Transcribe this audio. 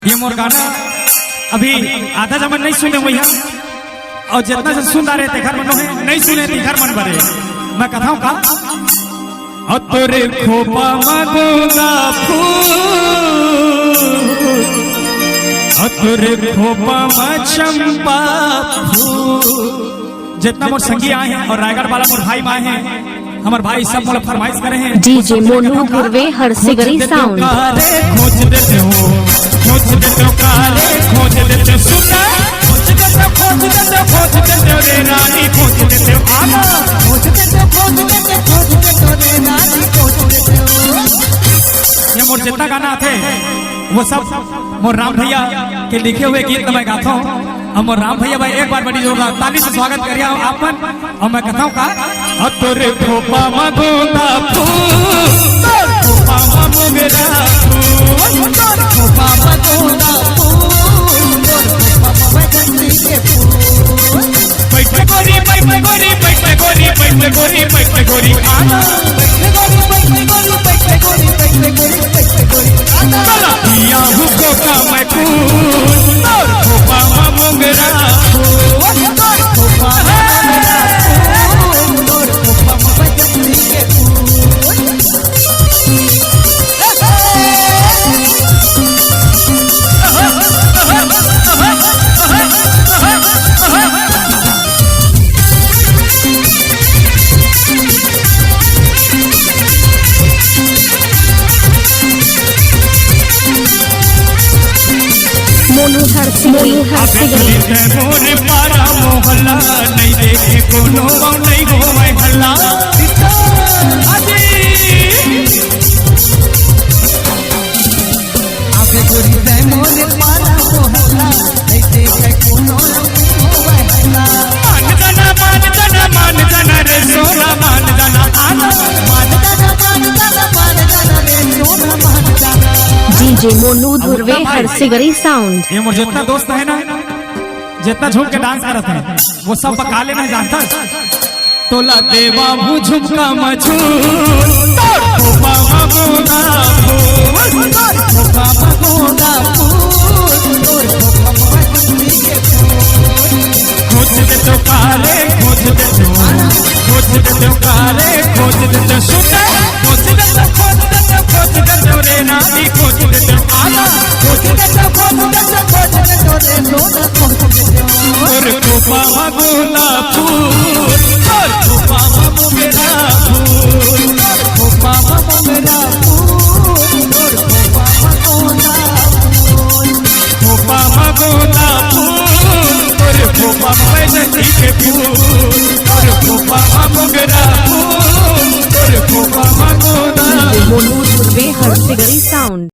ये मोर गाना अभी आधा जमन नहीं सुने वही और जितना से सुन रहे थे घर मन है नहीं सुने थे घर मन भरे मैं कथा का तोरे खोपा मगोदा फूल तोरे खोपा में चंपा फूल। जितना मोर संगी आए हैं और रायगढ़ वाला मोर भाई आए हैं हमारे भाई सब मोला फरमाइश करे हैं डीजे मोनू गुरवे हरसिगरी साउंड खोज देते हो काले खोज देते हो सुना खोज देते हो रे रानी खोज देते हो आना खोज देते हो रे रानी खोज देते हो। ये मोर जितना गाना थे वो सब मोर राम भैया के लिखे हुए गीत मैं गाता हूँ। हम राम भैया भाई एक बार बड़ी जोरदार ताली से स्वागत करिए आपन और मैं कहता हूँ का तोरे खोपा मगोदा फूल खोपा मगोदा फूल खोपा मगोदा फूल बैठे गोरी बैठे गोरी बैठे गोरी बैठे गोरी बैठे गोरी आना बैठे गोरी बैठे गोरी बैठे गोरी बैठे गोरी बैठे गोरी आना पिया हुको का मैं फूल खोपा मगोदा फूल खोपा मगोदा फूल खोपा मगोदा मोनू हरसिगरी मोरे पारा मोहल्ला नहीं देखे कोनो नहीं घूमे हल्ला आगे गोरी मोरे पारा मोहल्ला नहीं देखे कोनो घूमे हल्ला मान जाना रे सोना मान जाना आना मान जाना रे सोना मान जाना। डीजे मोनू गुरवे हरसिगरी साउंड। ये मोर जितना दोस्त है ना जितना झूम के डांस करते हैं वो सब बकाले नहीं जानता तोला देवा भू झुमका मछूर खोपा मगोदा फूल खोपा मगोदा फूल खोज देते काले खोज देते काले खोज देते सुना खोज देते रे नानी खोज देते आना खोज देते रे सोना खोज देते और खोपा मगोदा फूल खोपा मगोदा फूल खोपा मगोदा फूल खोपा मगोदा फूल और खोपा पैजनी के फूल और खोपा मगोदा फूल और खोपा मगोदा मोनू गुरवे हरसिगरी